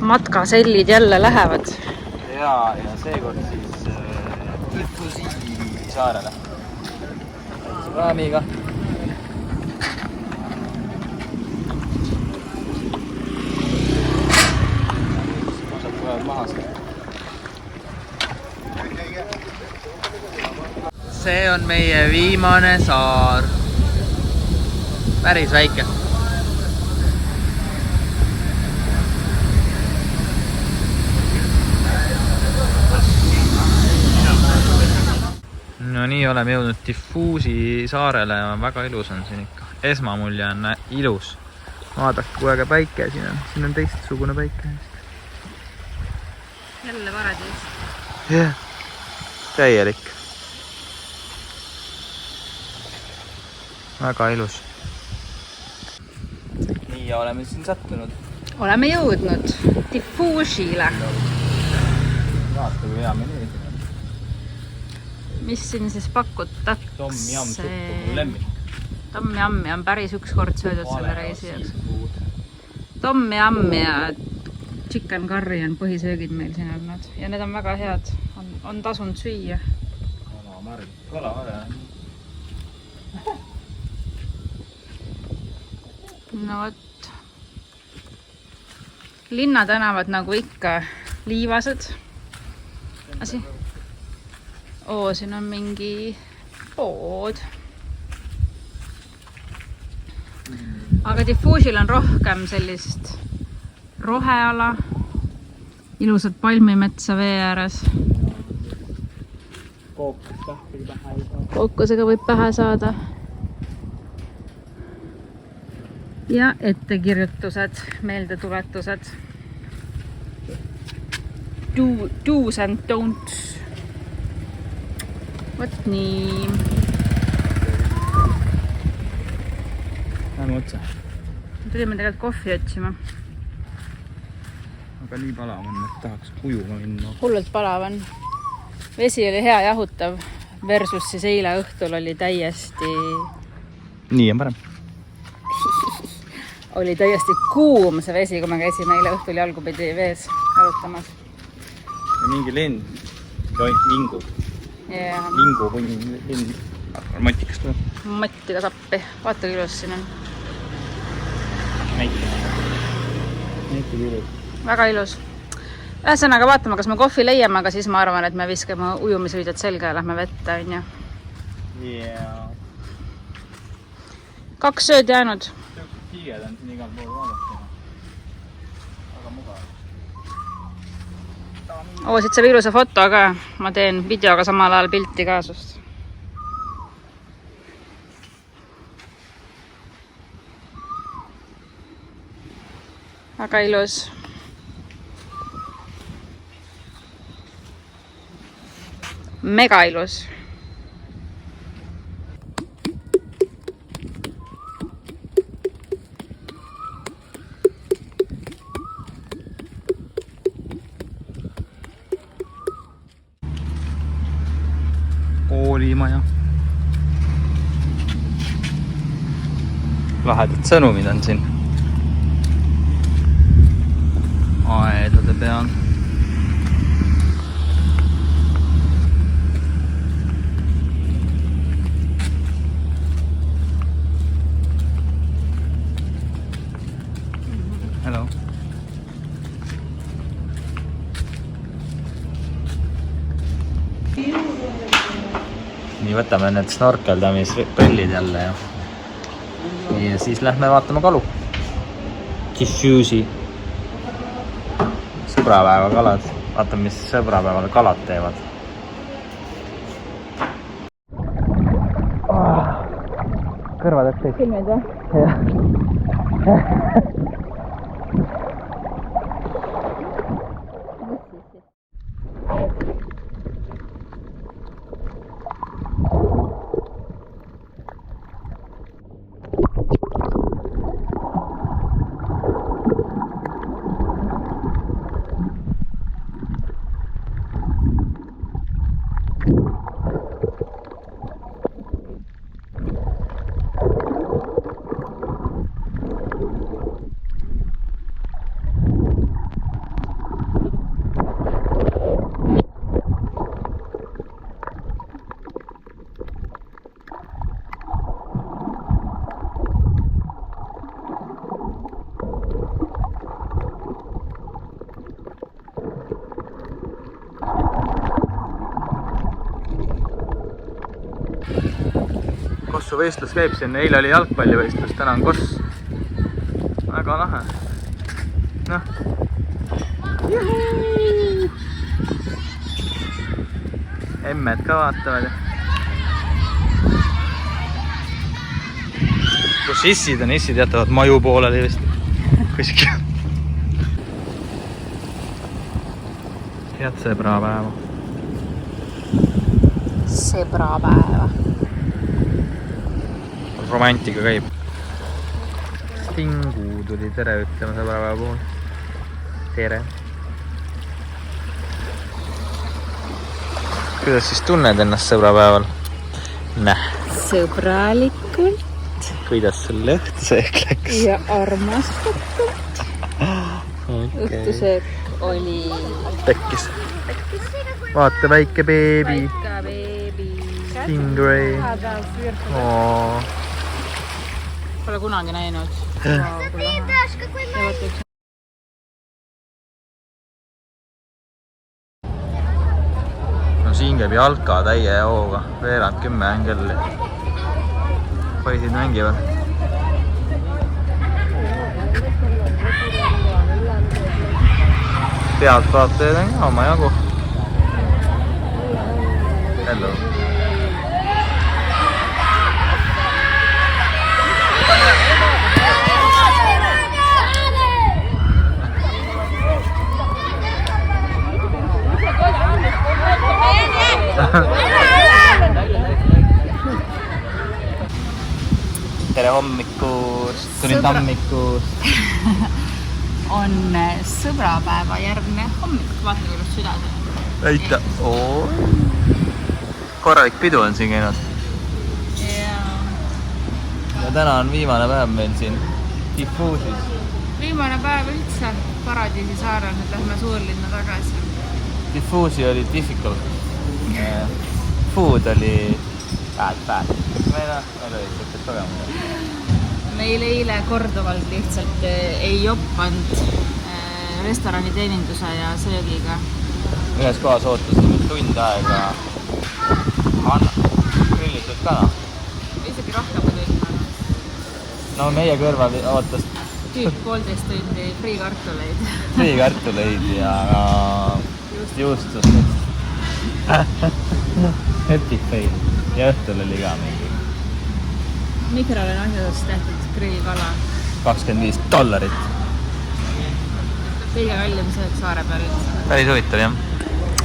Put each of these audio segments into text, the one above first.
matkasellid jälle lähevad. Ja seekord siis Tifusi saarele. Raamiga. Osad tulevad maha siin. See on meie viimane saar. Päris väike. No nii oleme jõudnud Tifusi saarele ja väga ilus on siin ikka. Esmamulje on ilus. Vaadake, kui äge päike siin on. Siin on teistsugune päike. Jälle paradiis. Jah, täielik. Väga ilus. Nii ja oleme siin sattunud. Oleme jõudnud Tifusile. Vaata, kui hea menu. Mis siin siis pakutakse? Tom Yum suppu, mul lemmik. Tom Yummi on päris üks kord söödud selle reisi jaoks. Tom Yum ja chicken curry on põhisöögid meil siin olnud. Ja need on väga head. On tasunud süüa. Kala. No võt. Linnatänavad nagu ikka liivased. Asi. Oo, siin on mingi pood. Aga Tifusil on rohkem sellist roheala. Ilusad palmimetsa vee ääres. Kookosega võib pähe saada. Ja ettekirjutused, meeldetuletused. Do's and don'ts. Võt nii. Lähme otsa. Tulime tegelikult kohvi otsima. Aga nii palav on, et tahaks ujuma minna. Hullult palav on. Vesi oli hea jahutav versus siis eile õhtul oli täiesti... Nii on parem. Oli täiesti kuum see vesi, kui me käisime eile õhtul jalgupidi vees jalutamas. Ja mingi lend. Vingu. Yeah. Vingu lend. Matikast tuleb. Matiga sappi. Vaata, kui ilus siin on. Näite ilus. Väga ilus. Ühesõnaga vaatame, kas me kohvi leiame, aga siis ma arvan, et me viskame ujumisriided selga ja lähme vette, on ju. Yeah. 2 sööd jäänud. Tiiged on siin igal pool vaadata. Väga mugav. Oo, siit saab ilusa foto ka. Ma teen videoga samal ajal pilti kaasust. Väga ilus. Mega ilus. Koolimaja. Lahedad sõnumid on siin. Aedade peal. Hello. Nii, võtame need snorkeldamisprillid jälle ja siis lähme vaatame kalu. Tifusi. Sõbrapäeva kalad. Vaatame, mis sõbrapäeval kalad teevad. Kõrvad ette. Filmid või? Jah. võistlus käib siin, eile oli jalgpallivõistlus, täna on koss. Väga lahe. Noh. Emmed ka vaatavad. Kus issid on, issid jätavad maju pooleli vist. Kuskil. Head sõbrapäeva. Sõbrapäeva. Romantika käib. Stingu tuli tere ütlema sõbrapäeva puhul. Tere. Kuidas siis tunned ennast sõbrapäeval? Sõbralikult. Kuidas sul õhtusöök läks? Ja armastatult. Okay. Õhtusöök oli... Tekkis. Vaata väike beebi. Väike beebi. Stingray. Pole kunagi näinud. No siin käib jalka täie hooga. Veerand 10 on küll. Poisid mängivad. Pealtvaatajad on ka oma jagu. Hello. Tere hommikust, tulin tammikust. On sõbrapäeva järgne hommik, vaata kuidas süda see. Väita, korralik pidu on siin käinud. Ja täna on viimane päev meil siin Diffuusis. Viimane päev üldse Paradiisi saarel, nüüd lähme suurlinna tagasi. Diffuusi oli difficult. Food oli bad. Meil oli siukest kogemus. Meil eile korduvalt lihtsalt ei joppanud restorani teeninduse ja söögiga. Ühes kohas ootasime tund aega grillitud kana. Isegi rohkem kui tund aega. No meie kõrval ootas Tüüp 1,5 tundi friikartuleid. Friikartuleid ja juustust. Epic fail. Ja õhtul oli ka mingi. Mikrol on asjadest tehtud grillikala. $25. Kõige kallim söök saare peal üldse. Päris huvitav jah.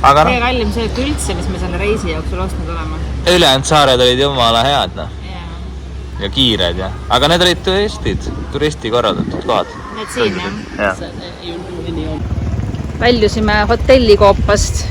Aga Kõige kallim söök üldse, mis me selle reisi jooksul ostnud olema. ülejäänud saared olid jumala head no. Yeah. Ja kiired ja. Aga need olid turisti korraldatud kohad. Need siin jah. Ja. Väljusime hotellikoopast.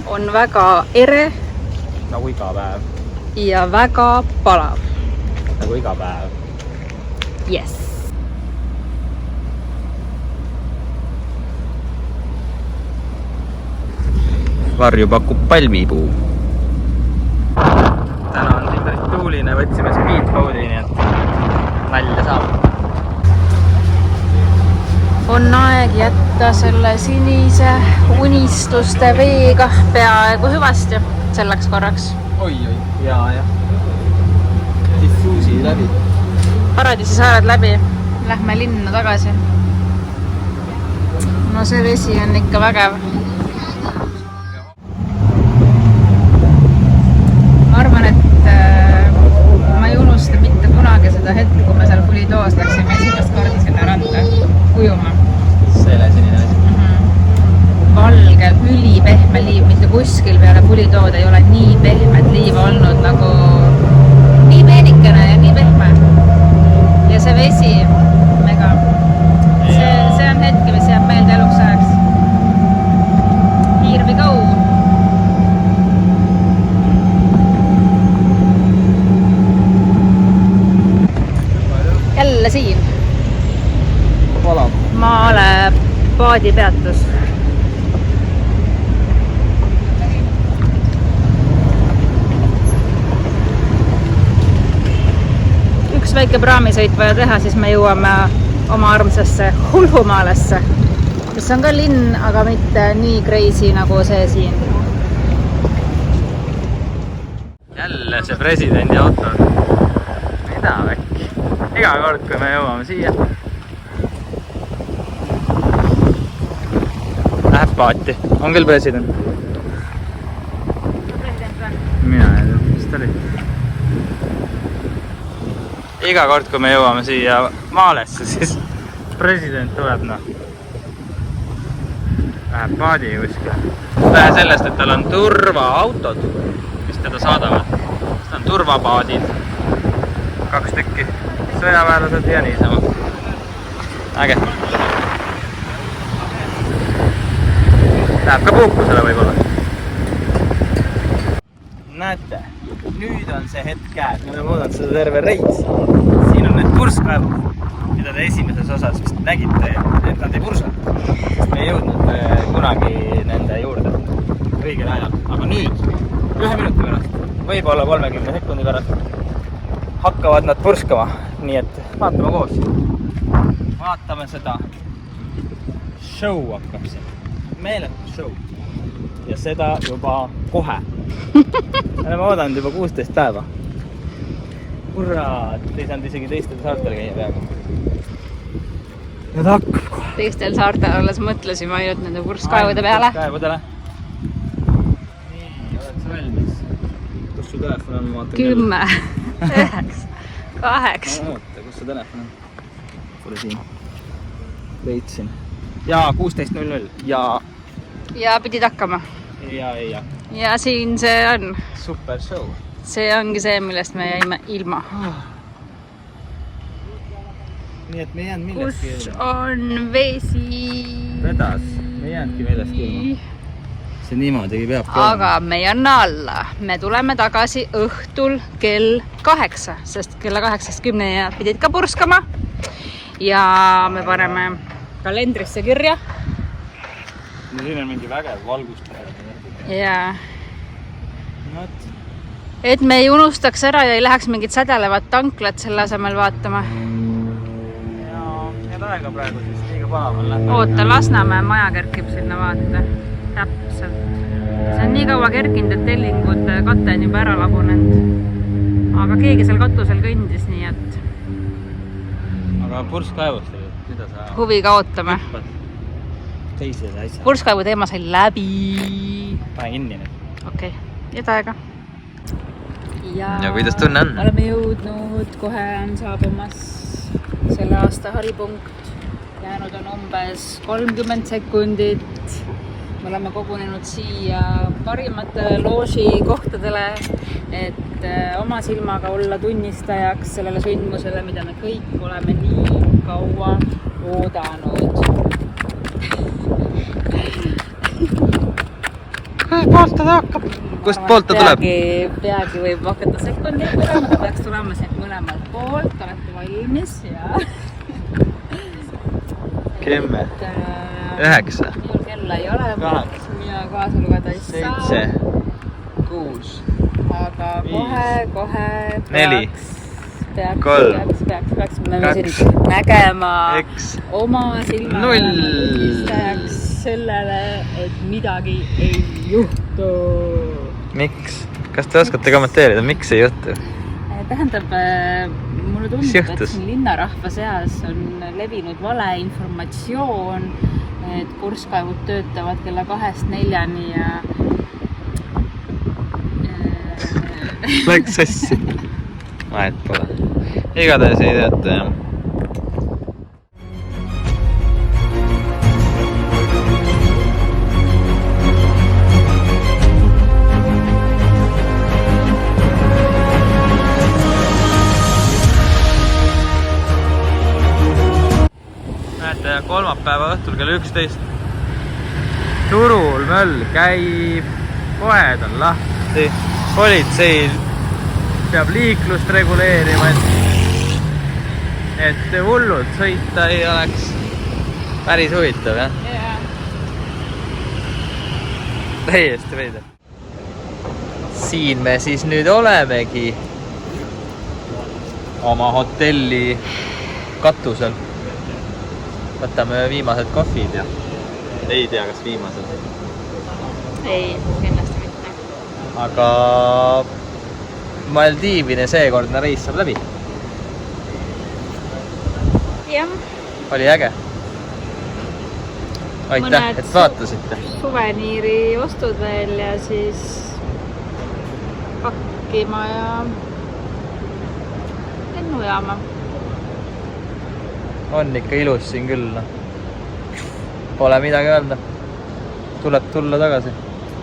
On väga ere. Nagu iga päev. Ja väga palav. Nagu iga päev. Yes. Varju pakub palmipuu. Täna on siin päris tuuline, võtsime speedboat'i, nii et nalja saab. On aeg jätta selle sinise unistuste veega peaaegu hüvasti selleks korraks. Oi, jaa. Diffuusi läbi. Paradiisi saared läbi. Lähme linna tagasi. No see vesi on ikka vägev. Ma arvan, et ma ei unusta mitte kunagi seda hetke, kui me seal Pulidoos läksime esimest korda sinna randa ujuma. Selle sinine asi. Valge, ülipehme liiv, mitte kuskil peale Pulidood ei ole nii pehmed liiva olnud nagu nii peenikene ja nii pehme. Ja see vesi, mega. See on hetke, mis jääb meelde eluks ajaks. Here we go. Jälle siin. Maale paadipeatus. Üks väike praamisõit vaja teha, siis me jõuame oma armsasse Hulhumaalesse, mis on ka linn, aga mitte nii crazy nagu see siin. Jälle see presidendi auto. sõidab äkki. Iga kord, kui me jõuame siia. Läheb paati. On küll president. Mina ei tea, mis ta oli. Iga kord, kui me jõuame siia maalesse, siis president tuleb, noh. Läheb paadi kuskile. Vähe sellest, et tal on turvaautod, mis teda saadavad. Seda on turvapaadid. 2 tükki. Sõjaväelased ja niisama. Äge. Läheb ka puhkusele võib-olla. Näete, nüüd on see hetk käes. Me oleme oodanud seda terve reis. Siin on need purskkaevud, mida te esimeses osas vist nägite, et nad ei pursanud. Sest me ei jõudnud kunagi nende juurde õigel ajal. Aga nüüd, 1 minuti pärast, võib-olla 30 sekundi pärast hakkavad nad purskama. Nii et vaatame koos. Vaatame seda. Show hakkab siin. Meeletu show. Ja seda juba kohe. Me oleme oodanud juba 16 päeva. Hurraad, ei saanud isegi teistel saartel käia peaaegu. Ja ta hakkab kohe. Teistel saartel alles mõtlesime ainult nende purskkaevude peale. Purskkaevudele. Nii, oleks valmis. Kus su telefon on? Ma vaatan 10, 9, 8. Oota, kus su telefon on? Pole siin. Leidsin. Ja 16.00. Ja pidid hakkama. Ja. Ja siin see on. Super show. See ongi see, millest me jäime ilma. Nii et me ei jäänud millestki Kus ilma. on vesi? Vedas. Me ei jäänudki millestki ilma. See niimoodi peab ka. Aga me ei anna alla. Me tuleme tagasi õhtul kell 8, sest kella 8:10 pidid ka purskama. Ja me paneme kalendrisse kirja. No siin on mingi vägev valgustamine. Ja Not. et me ei unustaks ära ja ei läheks mingit sädelevat tanklat selle asemel vaatama. Ja need aega praegu siis liiga palav on lähe. Oota, Lasnamäe maja kerkib sinna vaata. Täpselt. See on nii kaua kerkinud, et tellingud kate on juba ära lagunenud. Aga keegi seal katusel kõndis, nii et Aga purskkaevust, mida sa huviga ootame. teisele asja? Purskkaevu teema sai läbi. Pane kinni nüüd. Okei, jäta aega. Ja kuidas tunne on? Oleme jõudnud, kohe on saabumas selle aasta haripunkt. Jäänud on umbes 30 sekundit. Me oleme kogunenud siia parimatele looži kohtadele, et oma silmaga olla tunnistajaks sellele sündmusele, mida me kõik oleme nii kaua oodanud. Kust poolt ta hakkab? Kust poolt ta tuleb? Peagi võib hakata sekundid tulema, ta peaks tulema siit mõlemalt poolt, olete valmis ja 10, 9, minul kella ei ole, 8, mina kaasa lugeda ei saa. 7, 6, aga 5, kohe 4, peaks me siin nägema X, oma silmaga 0. tunnistajaks sellele, et midagi ei juhtu. Miks? Kas te oskate kommenteerida, miks ei juhtu? Tähendab, mulle tundub, Mis juhtus? et siin linnarahva seas on levinud valeinformatsioon, et purskkaevud töötavad kella 2-4 ja Läks sassi. Vahet pole. Igatahes ei teata, jah. Näete, kolmapäeva õhtul kell 11. Turul möll käib, poed on lahti, politsei peab liiklust reguleerima, et hullult sõita ei oleks päris huvitav, jah? Täiesti veider. Siin me siis nüüd olemegi oma hotelli katusel. Võtame viimased kohvid ja ei tea, kas viimased. ei, kindlasti mitte. Aga Maldiivine seekordne reis saab läbi. jah, oli äge. Aitäh, Mõned et vaatasite. suveniiri ostud veel ja siis pakkima ja lennujaama. On ikka ilus siin küll. Pole midagi öelda. Tuleb tulla tagasi.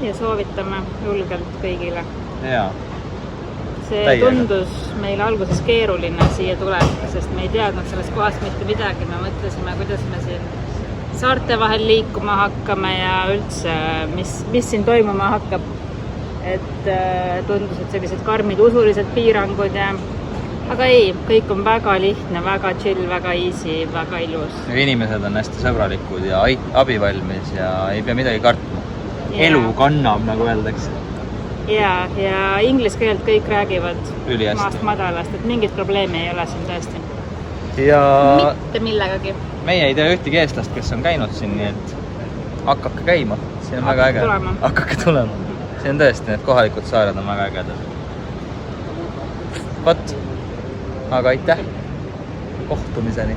Ja soovitame julgelt kõigile. Jaa. See Täiega. tundus meile alguses keeruline siia tulek, sest me ei teadnud sellest kohast mitte midagi. Me mõtlesime, kuidas me siin saarte vahel liikuma hakkame ja üldse, mis siin toimuma hakkab. Et tundus, et sellised karmid usulised piirangud ja... Aga ei, kõik on väga lihtne, väga chill, väga easy, väga ilus. Inimesed on hästi sõbralikud ja abivalmis ja ei pea midagi kartma. Ja. Elu kannab, nagu öeldakse. Ja inglise keelt kõik räägivad Ülihästi. maast madalast, et mingit probleemi ei ole siin tõesti. Ja Mitte millegagi. meie ei tea ühtegi eestlast, kes on käinud siin, nii et hakake käima. Siin on väga Hakake äge. tulema. Hakake tulema. See on tõesti, need kohalikud saared on väga ägedad. Võt. Aga aitäh. Kohtumiseni.